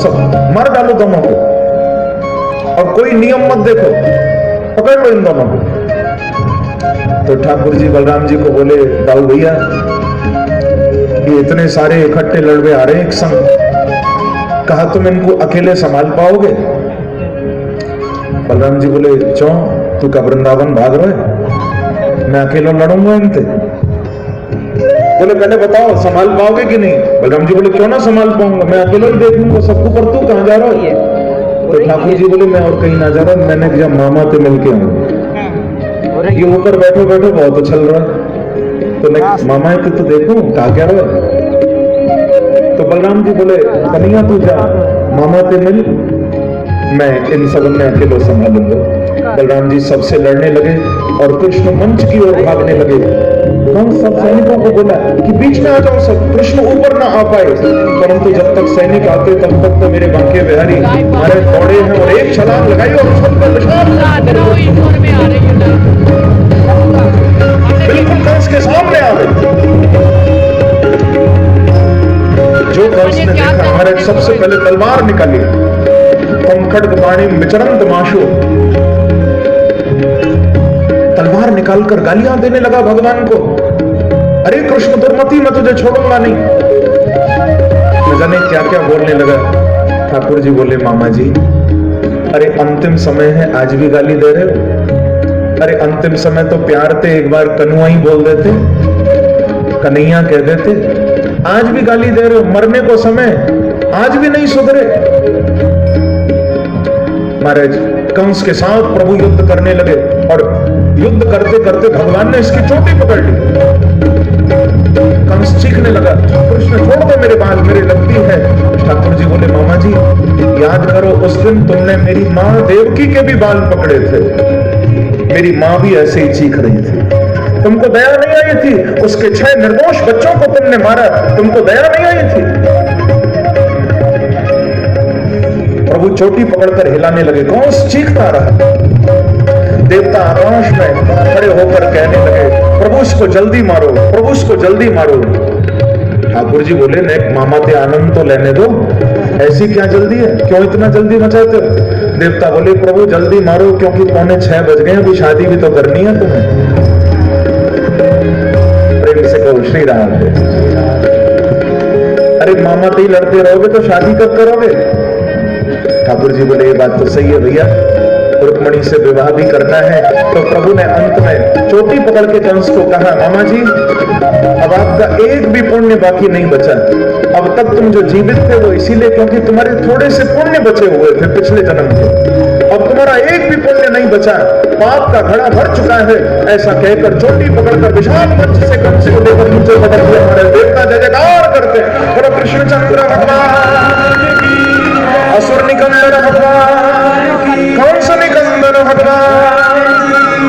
सब, मार डालो दोनों को, और कोई नियम मत देखो, पकड़ लो इन दोनों को। तो ठाकुर जी बलराम जी को बोले, दाऊ भैया ये इतने सारे इकट्ठे लड़के आ रहे हैं एक संग, कहा तुम इनको अकेले संभाल पाओगे? बलराम जी बोले, क्यों तू का वृंदावन भाग रहा है, मैं अकेला लड़ूंगा इनसे? बोले पहले बताओ संभाल पाओगे कि नहीं? बलराम जी बोले, क्यों ना संभाल पाऊंगा, मैं अकेला ही देख लूंगा सबको, पर तू कहां जा रहा है? तो ठाकुर जी बोले, मैं और कहीं ना जा रहा, मैंने जब मामा से मिलके आऊंगा, ये ऊपर बैठो बैठो बहुत अच्छा चल रहा है, तो मैं मामा के तो देखूं कहा क्या रहा। तो बलराम जी बोले, कन्हैया तू जा मामा से मिल, मैं इन सब में अकेले संभालूंगा। बलराम जी सबसे लड़ने लगे और कृष्ण मंच की ओर भागने लगे। कंस सब सैनिकों को बोला कि बीच में आ जाओ सब, कृष्ण ऊपर ना आ पाए, परंतु जब तक सैनिक आते तब तक तो मेरे बांके बिहारी हमारे दौड़े हैं और एक छलांग लगाई और बिल्कुल कंस के सामने आ गए। जो कंस ने देखा, हमारे सबसे पहले तलवार निकाली, तम खड्ग पाणी विचरंत माशु, तलवार निकालकर गालियां देने लगा भगवान को, अरे कृष्ण दुर्मति मैं तुझे छोड़ूंगा नहीं, न जाने क्या क्या बोलने लगा। ठाकुर जी बोले, मामा जी अरे अंतिम समय है, आज भी गाली दे रहे हो? अरे अंतिम समय तो प्यार थे, एक बार कन्हुआ ही बोल देते, कन्हैया कह देते, आज भी गाली दे रहे हो, मरने को समय, आज भी नहीं सुधरे। महाराज कंस के साथ प्रभु युद्ध करने लगे और युद्ध करते करते भगवान ने इसकी चोटी पकड़ ली। कंस चीखने लगा, कृष्ण छोड़ दो मेरे बाल, मेरी लगती है। ठाकुर जी बोले, मामा जी याद करो उस दिन तुमने मेरी मां देवकी के भी बाल पकड़े थे, मेरी मां भी ऐसे ही चीख रही थी, तुमको दया नहीं आई थी, उसके 6 निर्दोष बच्चों को तुमने मारा, तुमको दया नहीं आई थी। प्रभु चोटी पकड़कर हिलाने लगे, कंस चीखता रहा। देवता आकाश में खड़े होकर कहने लगे, प्रभु इसको जल्दी मारो, प्रभु इसको जल्दी मारो। ठाकुर जी बोले, ने मामा ते आनंद तो लेने दो, ऐसी क्या जल्दी है, क्यों इतना जल्दी मचाते हो? देवता बोले, प्रभु जल्दी मारो क्योंकि 6:45 बज गए, अभी शादी भी तो करनी है तुम्हें। प्रेम से कहो श्री राम। अरे मामा ते ही लड़ते रहोगे तो शादी कब करोगे? ठाकुर जी बोले, ये बात तो सही है भैया, रुक्मणी से विवाह भी करना है। तो प्रभु ने अंत में चोटी पकड़ के कंस को कहा, मामा जी अब आपका एक भी पुण्य बाकी नहीं बचा, अब तक तुम जो जीवित थे वो इसीलिए क्योंकि तुम्हारे थोड़े से पुण्य बचे हुए थे पिछले जन्म के, अब तुम्हारा एक भी पुण्य नहीं बचा, पाप का घड़ा भर चुका है। ऐसा कहकर चोटी पकड़कर विशाल मंच से कंस को लेकर नीचे पटक दिया। हमारे देवता जय जयकार करते, बोलो कृष्णचंद्र भगवान की, असुर निकंदन भगवान की, कंस निकंदन भगवान की।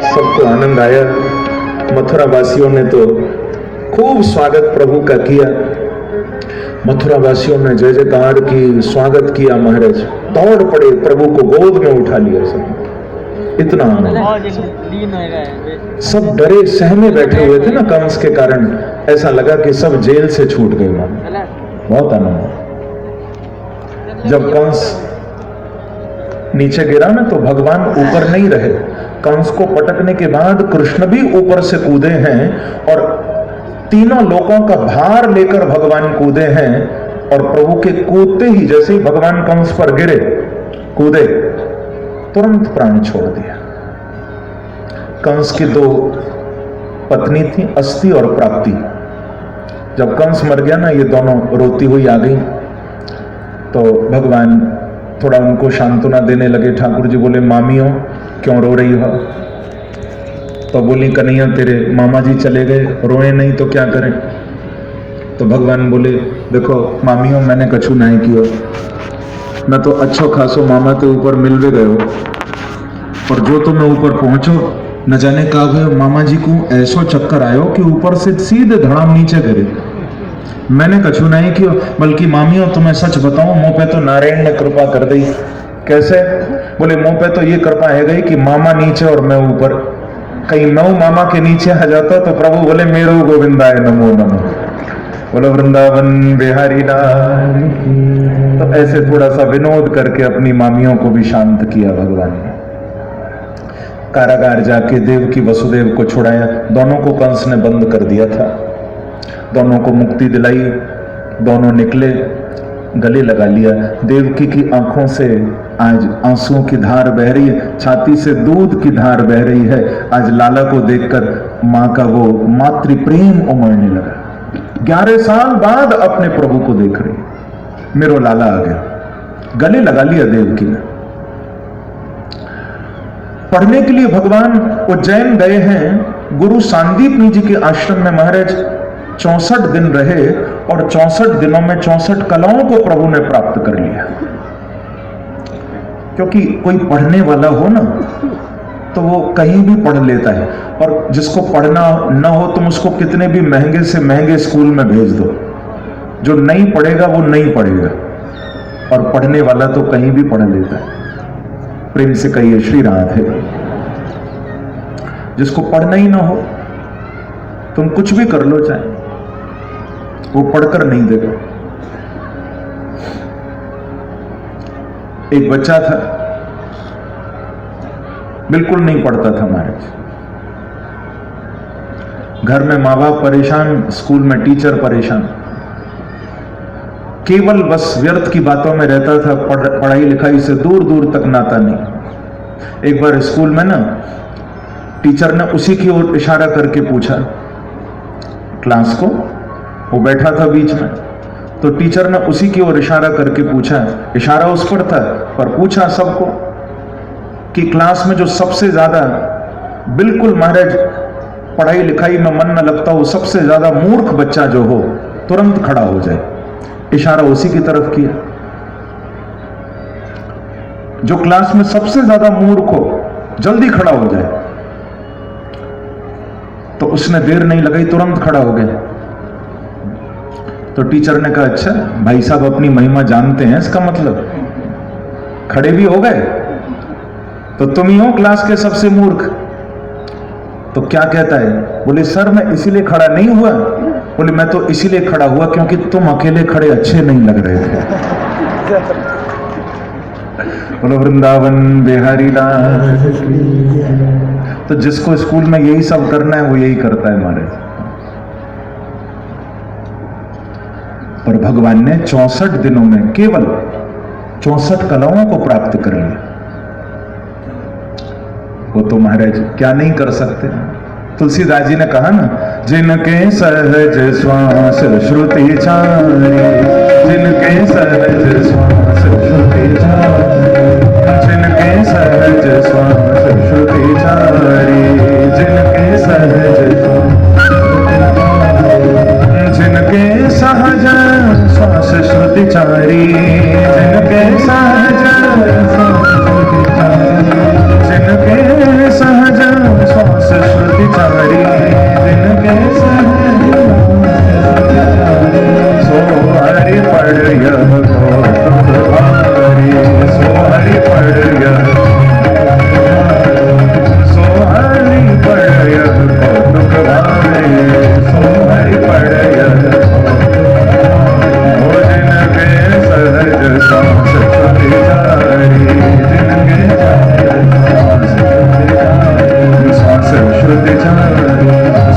सबको आनंद आया। मथुरा वासियों ने तो खूब स्वागत प्रभु का किया। मथुरा वासियों ने जय जयकार की, स्वागत किया। महाराज दौड़ पड़े, प्रभु को गोद में उठा लिया। सब इतना आनंद, सब डरे सहमे बैठे हुए थे ना कंस के कारण, ऐसा लगा कि सब जेल से छूट गए। बहुत आनंद। जब कंस नीचे गिरा ना तो भगवान ऊपर नहीं रहे, कंस को पटकने के बाद कृष्ण भी ऊपर से कूदे हैं और तीनों लोगों का भार लेकर भगवान कूदे हैं। और प्रभु के कूदते ही जैसे ही भगवान कंस पर गिरे, कूदे, तुरंत प्राण छोड़ दिया। कंस की 2 पत्नी थी, अस्ति और प्राप्ति। जब कंस मर गया ना, ये दोनों रोती हुई आ गई, तो भगवान थोड़ा उनको सांत्वना देने लगे। ठाकुर जी बोले, मामियों क्यों रो रही हो? तो बोली, कन्हैया तेरे मामा जी चले गए, रोए नहीं तो क्या करें? तो भगवान बोले, देखो मामियों मैंने कछु नहीं किया, मैं तो अच्छो खासो मामा के ऊपर मिल भी गयो, और जो तुम ऊपर पहुंचो न जाने कहा मामा जी को ऐसो चक्कर आयो कि ऊपर से सीधे धड़ाम नीचे गिरे। मैंने कछु नहीं किया, बल्कि मामियों तुम्हें सच बताऊं, मुंह पे तो नारायण ने कृपा कर दी। कैसे? बोले, मुंह पे तो ये कृपा है गई कि मामा नीचे और मैं ऊपर, कहीं मैं मामा के नीचे आ जाता तो प्रभु बोले, मेरो गोविंदाय नमो नमो। बोलो वृंदावन बिहारी लाल की। तो ऐसे थोड़ा सा विनोद करके अपनी मामियों को भी शांत किया भगवान ने। कारागार जाके देवकी वसुदेव को छुड़ाया, दोनों को कंस ने बंद कर दिया था, दोनों को मुक्ति दिलाई, दोनों निकले, गले लगा लिया। देवकी की आंखों से आज आंसुओं की धार बह रही है, छाती से दूध की धार बह रही है। आज लाला को देखकर मां का वो मातृ प्रेम उमड़ने लगा। 11 साल बाद अपने प्रभु को देख रही, मेरो लाला आ गया, गले लगा लिया देवकी ने। पढ़ने के लिए भगवान उज्जैन गए हैं। गुरु सांदीपनी जी के आश्रम में महाराज 64 दिन रहे और 64 दिनों में 64 कलाओं को प्रभु ने प्राप्त कर लिया। क्योंकि कोई पढ़ने वाला हो ना तो वो कहीं भी पढ़ लेता है, और जिसको पढ़ना ना हो तुम उसको कितने भी महंगे से महंगे स्कूल में भेज दो, जो नहीं पढ़ेगा वो नहीं पढ़ेगा, और पढ़ने वाला तो कहीं भी पढ़ लेता है। प्रेम से कहिए श्री राधे। जिसको पढ़ना ही ना हो तुम कुछ भी कर लो, चाहे वो पढ़कर नहीं देगा। एक बच्चा था, बिल्कुल नहीं पढ़ता था महाराज। घर में माँ बाप परेशान, स्कूल में टीचर परेशान, केवल बस व्यर्थ की बातों में रहता था, पढ़ाई लिखाई से दूर दूर तक नाता नहीं। एक बार स्कूल में ना टीचर ने उसी की ओर इशारा करके पूछा क्लास को, वो बैठा था बीच में, तो टीचर ने उसी की ओर इशारा करके पूछा, इशारा उस पर था पर पूछा सबको कि क्लास में जो सबसे ज्यादा बिल्कुल महाराज पढ़ाई लिखाई में मन न लगता हो, सबसे ज्यादा मूर्ख बच्चा जो हो तुरंत खड़ा हो जाए। इशारा उसी की तरफ किया। जो क्लास में सबसे ज्यादा मूर्ख हो जल्दी खड़ा हो जाए। तो उसने देर नहीं लगाई, तुरंत खड़ा हो गया। तो टीचर ने कहा अच्छा भाई साहब अपनी महिमा जानते हैं, इसका मतलब खड़े भी हो गए तो तुम ही हो क्लास के सबसे मूर्ख। तो क्या कहता है? बोले सर मैं इसीलिए खड़ा नहीं हुआ। बोले मैं तो इसीलिए खड़ा हुआ क्योंकि तुम अकेले खड़े अच्छे नहीं लग रहे थे। बोलो वृंदावन बिहारी लाल। तो जिसको स्कूल में यही सब करना है वो यही करता है महाराज। पर भगवान ने 64 दिनों में केवल 64 कलाओं को प्राप्त कर लिया। वो तो महाराज क्या नहीं कर सकते। तुलसीदास जी ने कहा ना, जिनके सहज श्वास श्रुति चारी, जिनके सहज श्वास श्रुति चारी, जिनके सहज श्वास श्रुति चारी, जिनके सहज जिनके सहज श्वास श्रुति चारी, जिनके सहज जिनके सहज श्वास श्रुति चारी, जिनके सहज सो हरि पढ़ यह कौतुक भारी, सो हरि पढ़ यह सो हरि पढ़ यह कौतुक भारी, सो हरि पढ़ यह जिनके सहज श्वास श्रुति चारी, जिनके श्वास श्रुति चारी,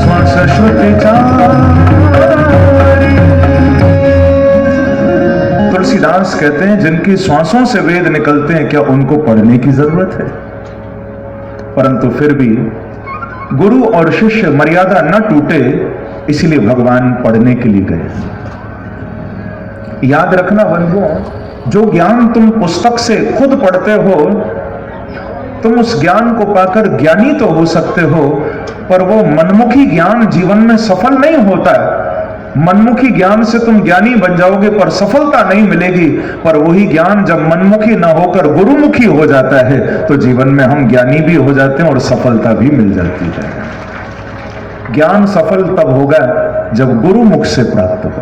श्वास श्रुति चारी। तुलसीदास कहते हैं जिनकी श्वासों से वेद निकलते हैं क्या उनको पढ़ने की जरूरत है? परंतु फिर भी गुरु और शिष्य मर्यादा न टूटे, इसलिए भगवान पढ़ने के लिए गए। याद रखना बंधुओं, जो ज्ञान तुम पुस्तक से खुद पढ़ते हो तुम उस ज्ञान को पाकर ज्ञानी तो हो सकते हो, पर वो मनमुखी ज्ञान जीवन में सफल नहीं होता। मनमुखी ज्ञान से तुम ज्ञानी बन जाओगे पर सफलता नहीं मिलेगी। पर वही ज्ञान जब मनमुखी ना होकर गुरुमुखी हो जाता है तो जीवन में हम ज्ञानी भी हो जाते हैं और सफलता भी मिल जाती है। ज्ञान सफल तब होगा जब गुरुमुख से प्राप्त हो।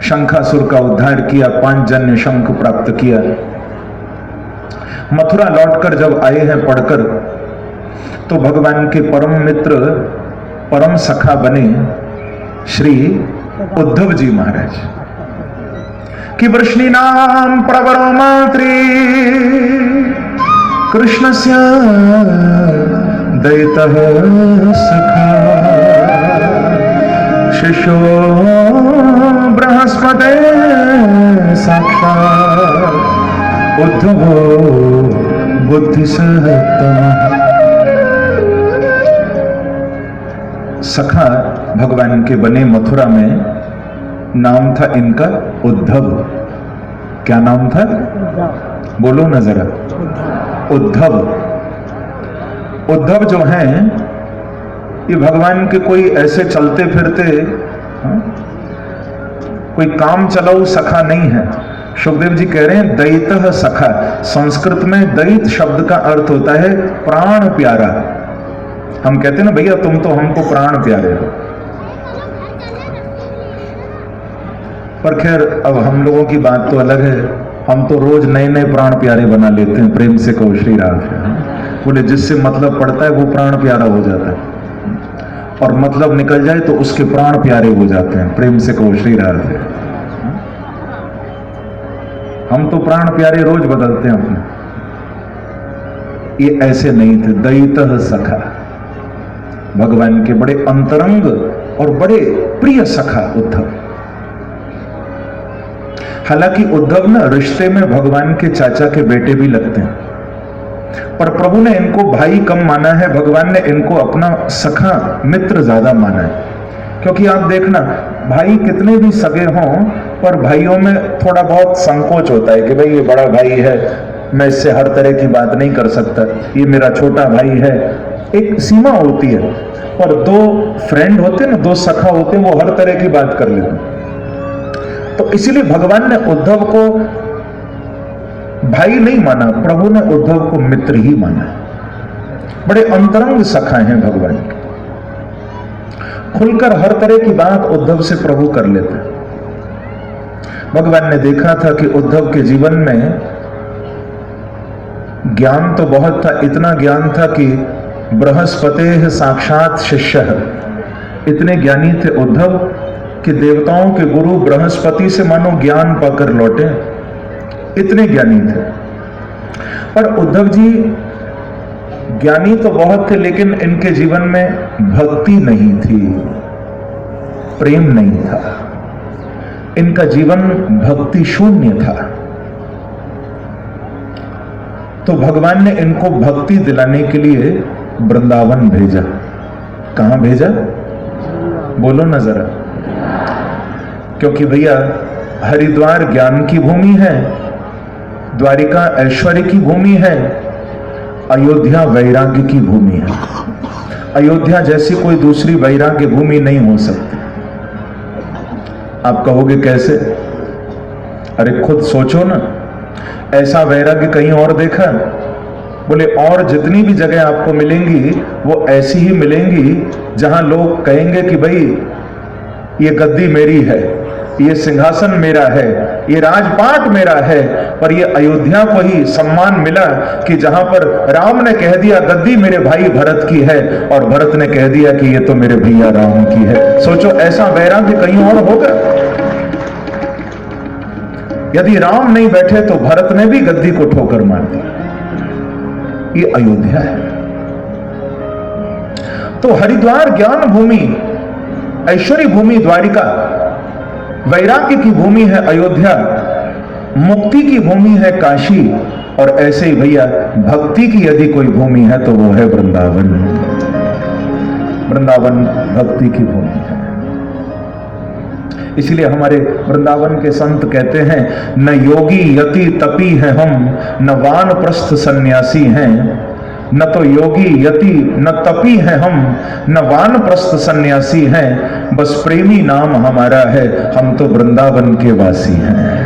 शंखासुर का उद्धार किया, पांचजन्य शंख प्राप्त किया। मथुरा लौटकर जब आए हैं पढ़कर, तो भगवान के परम मित्र परम सखा बने श्री उद्धव जी महाराज कि वृष्णि नाम प्रवरो मात्री कृष्णस्य दयितः सखा शिशो बृहस्पते साक्षात् उद्धवो बुद्धिसत्तमः। सखा भगवान के बने मथुरा में, नाम था इनका उद्धव। क्या नाम था? बोलो ना जरा। उद्धव। उद्धव जो हैं ये भगवान के कोई ऐसे चलते फिरते कोई काम चलाऊ सखा नहीं है। सुखदेव जी कह रहे हैं दयितः सखा। संस्कृत में दयित शब्द का अर्थ होता है प्राण प्यारा। हम कहते हैं ना भैया तुम तो हमको प्राण प्यारे हो। पर खैर अब हम लोगों की बात तो अलग है। हम तो रोज नए नए प्राण प्यारे बना लेते हैं। प्रेम से कहो श्री राम। बोले जिससे मतलब पड़ता है वो प्राण प्यारा हो जाता है और मतलब निकल जाए तो उसके प्राण प्यारे हो जाते हैं। प्रेम से कहो श्री राम। हम तो प्राण प्यारे रोज बदलते हैं अपने। ये ऐसे नहीं थे। दयितः सखा, भगवान के बड़े अंतरंग और बड़े प्रिय सखा उद्धव। हालांकि उद्धव ना रिश्ते में भगवान के चाचा के बेटे भी लगते हैं, पर प्रभु ने इनको भाई कम माना है। भगवान ने इनको अपना सखा मित्र ज्यादा माना है। क्योंकि आप देखना भाई कितने भी सगे हों पर भाइयों में थोड़ा बहुत संकोच होता है कि भाई ये बड़ा भाई है, मैं इससे हर तरह की बात नहीं कर सकता, ये मेरा छोटा भाई है। एक सीमा होती है। पर दो फ्रेंड होते हैं ना, दो सखा होते हैं, वो हर तरह की बात कर लेते हैं। तो इसीलिए भगवान ने उद्धव को भाई नहीं माना, प्रभु ने उद्धव को मित्र ही माना। बड़े अंतरंग सखा हैं भगवान के। खुलकर हर तरह की बात उद्धव से प्रभु कर लेते हैं। भगवान ने देखा था कि उद्धव के जीवन में ज्ञान तो बहुत था। इतना ज्ञान था कि बृहस्पते साक्षात शिष्य। इतने ज्ञानी थे उद्धव कि देवताओं के गुरु बृहस्पति से मानो ज्ञान पाकर लौटे। इतने ज्ञानी थे। पर उद्धव जी ज्ञानी तो बहुत थे, लेकिन इनके जीवन में भक्ति नहीं थी, प्रेम नहीं था। इनका जीवन भक्ति शून्य था। तो भगवान ने इनको भक्ति दिलाने के लिए वृंदावन भेजा। कहां भेजा? बोलो ना जरा। क्योंकि भैया हरिद्वार ज्ञान की भूमि है, द्वारिका ऐश्वर्य की भूमि है, अयोध्या वैराग्य की भूमि है। अयोध्या जैसी कोई दूसरी वैराग्य भूमि नहीं हो सकती। आप कहोगे कैसे? अरे खुद सोचो ना, ऐसा वैराग्य कहीं और देखा? बोले और जितनी भी जगह आपको मिलेंगी वो ऐसी ही मिलेंगी जहां लोग कहेंगे कि भाई ये गद्दी मेरी है, ये सिंहासन मेरा है, ये राजपाट मेरा है। पर ये अयोध्या को ही सम्मान मिला कि जहां पर राम ने कह दिया गद्दी मेरे भाई भरत की है और भरत ने कह दिया कि ये तो मेरे भैया राम की है। सोचो ऐसा वैराग्य कहीं और होगा? यदि राम नहीं बैठे तो भरत ने भी गद्दी को ठोकर मार दी। ये अयोध्या है। तो हरिद्वार ज्ञान भूमि, ऐश्वर्य भूमि द्वारिका, वैराग्य की भूमि है अयोध्या, मुक्ति की भूमि है काशी, और ऐसे ही भैया भक्ति की यदि कोई भूमि है तो वो है वृंदावन। वृंदावन भक्ति की भूमि है। इसलिए हमारे वृंदावन के संत कहते हैं न योगी यति तपी है हम, न वानप्रस्थ सन्यासी हैं। न तो योगी यति न तपी है हम, न वानप्रस्थ सन्यासी हैं। बस प्रेमी नाम हमारा है, हम तो वृंदावन के वासी हैं।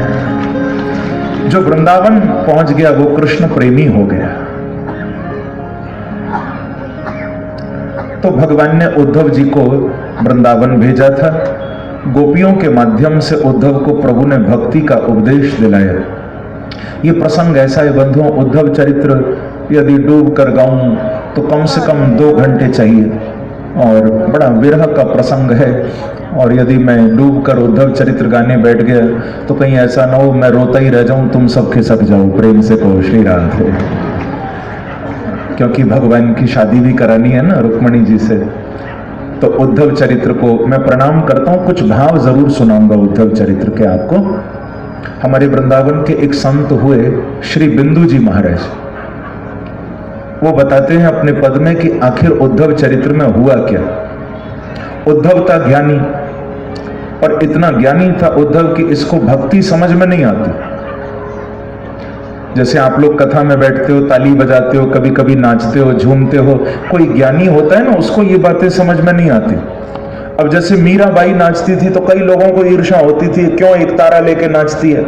जो वृंदावन पहुंच गया वो कृष्ण प्रेमी हो गया। तो भगवान ने उद्धव जी को वृंदावन भेजा था। गोपियों के माध्यम से उद्धव को प्रभु ने भक्ति का उपदेश दिलाया। ये प्रसंग ऐसा है बंधुओं, उद्धव चरित्र यदि डूब कर गाऊं तो कम से कम 2 घंटे चाहिए। और बड़ा विरह का प्रसंग है। और यदि मैं डूब कर उद्धव चरित्र गाने बैठ गया तो कहीं ऐसा ना हो मैं रोता ही रह जाऊं, तुम सब खिसक जाओ। प्रेम से कहो श्री राधे। क्योंकि भगवान की शादी भी करानी है ना रुक्मणी जी से, तो उद्धव चरित्र को मैं प्रणाम करता हूं। कुछ भाव जरूर सुनाऊंगा उद्धव चरित्र के आपको। हमारे वृंदावन के एक संत हुए श्री बिंदु जी महाराज, वो बताते हैं अपने पद में कि आखिर उद्धव चरित्र में हुआ क्या। उद्धव था ज्ञानी, और इतना ज्ञानी था उद्धव कि इसको भक्ति समझ में नहीं आती। जैसे आप लोग कथा में बैठते हो, ताली बजाते हो, कभी कभी नाचते हो, झूमते हो, कोई ज्ञानी होता है ना, उसको ये बातें समझ में नहीं आती। अब जैसे मीराबाई नाचती थी तो कई लोगों को ईर्ष्या होती थी, क्यों एक तारा लेके नाचती है,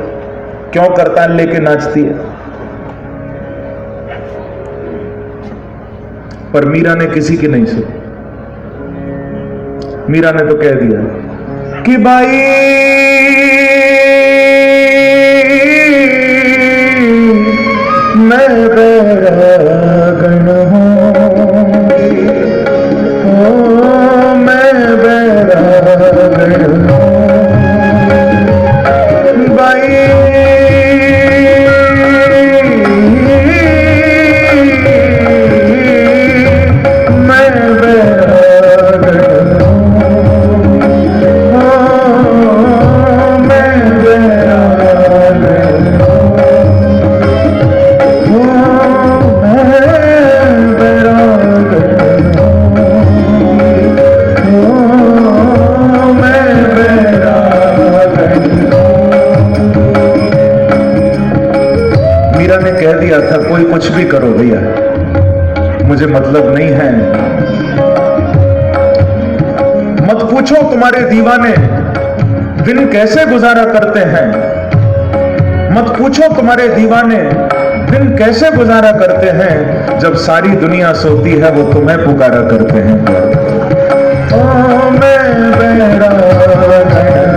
क्यों करताल लेके नाचती है। पर मीरा ने किसी की नहीं सुनी। मीरा ने तो कह दिया कि भाई मैं बैरागण हूं, मैं बैरागण हूं भाई, मैं बैरागण था। कोई कुछ भी करो भैया, मुझे मतलब नहीं है। मत पूछो तुम्हारे दीवाने दिन कैसे गुजारा करते हैं, मत पूछो तुम्हारे दीवाने दिन कैसे गुजारा करते हैं, जब सारी दुनिया सोती है वो तुम्हें पुकारा करते हैं। ओ मैं बैरागण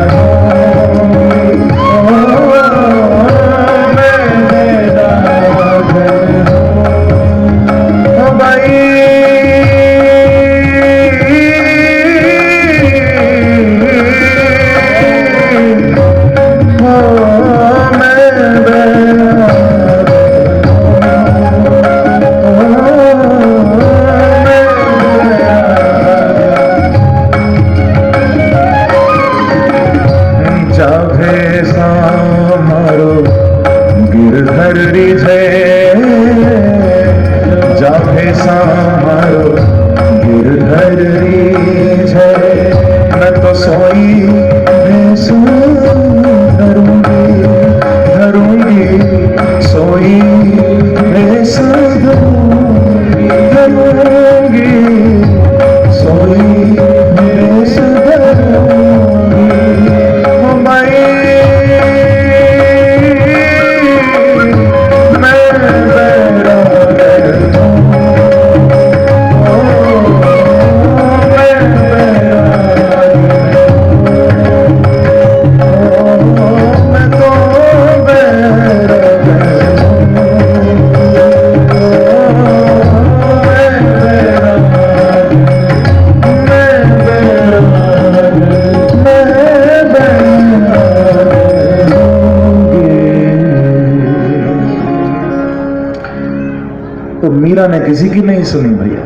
मीरा ने किसी की नहीं सुनी भैया।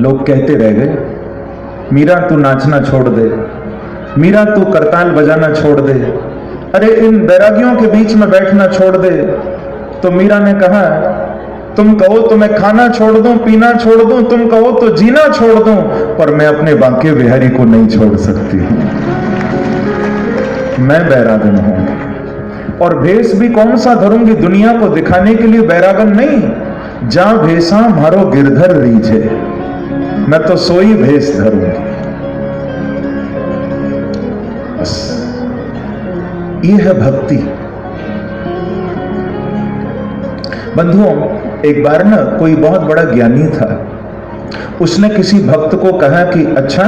लोग कहते रह गए, मीरा तू नाचना छोड़ दे, मीरा तू करताल बजाना छोड़ दे, अरे इन बैरागियों के बीच में बैठना छोड़ दे। तो मीरा ने कहा तुम कहो तो मैं खाना छोड़ दूं, पीना छोड़ दूं, तुम कहो तो जीना छोड़ दूं, पर मैं अपने बांके बिहारी को नहीं छोड़ सकती। मैं बैरागन हूं और भेष भी कौन सा धरूंगी, दुनिया को दिखाने के लिए बैरागन नहीं। जा भेषा मारो गिरधर रीझे, मैं तो सोई भेष धरूंगी। बस ये है भक्ति। बंधुओं, एक बार ना कोई बहुत बड़ा ज्ञानी था, उसने किसी भक्त को कहा कि अच्छा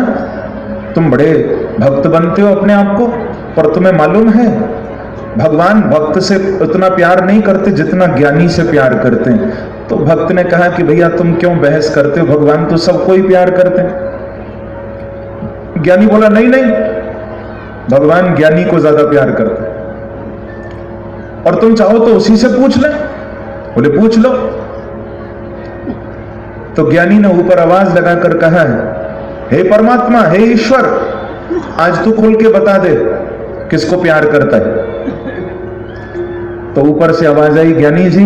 तुम बड़े भक्त बनते हो अपने आप को, पर तुम्हें मालूम है भगवान भक्त से उतना प्यार नहीं करते जितना ज्ञानी से प्यार करते हैं। तो भक्त ने कहा कि भैया तुम क्यों बहस करते हो, भगवान तो सबको ही प्यार करते हैं। ज्ञानी बोला नहीं नहीं, भगवान ज्ञानी को ज्यादा प्यार करते हैं, और तुम चाहो तो उसी से पूछ ले। बोले पूछ लो। तो ज्ञानी ने ऊपर आवाज लगाकर कहा, हे परमात्मा, हे ईश्वर, आज तू खुल के बता दे किसको प्यार करता है। तो ऊपर से आवाज आई, ज्ञानी जी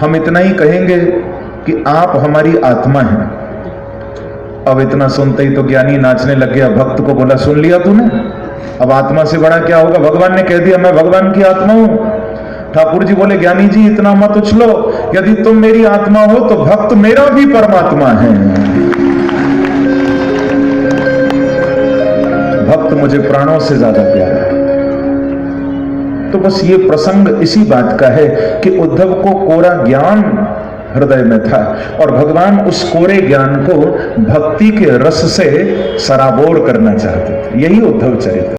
हम इतना ही कहेंगे कि आप हमारी आत्मा हैं। अब इतना सुनते ही तो ज्ञानी नाचने लग गया। भक्त को बोला, सुन लिया तूने, अब आत्मा से बड़ा क्या होगा, भगवान ने कह दिया मैं भगवान की आत्मा हूं। ठाकुर जी बोले, ज्ञानी जी इतना मत उछलो, यदि तुम मेरी आत्मा हो तो भक्त मेरा भी परमात्मा है। भक्त मुझे प्राणों से ज्यादा प्यारा है। तो बस ये प्रसंग इसी बात का है कि उद्धव को कोरा ज्ञान हृदय में था, और भगवान उस कोरे ज्ञान को भक्ति के रस से सराबोर करना चाहते थे। यही उद्धव चरित्र।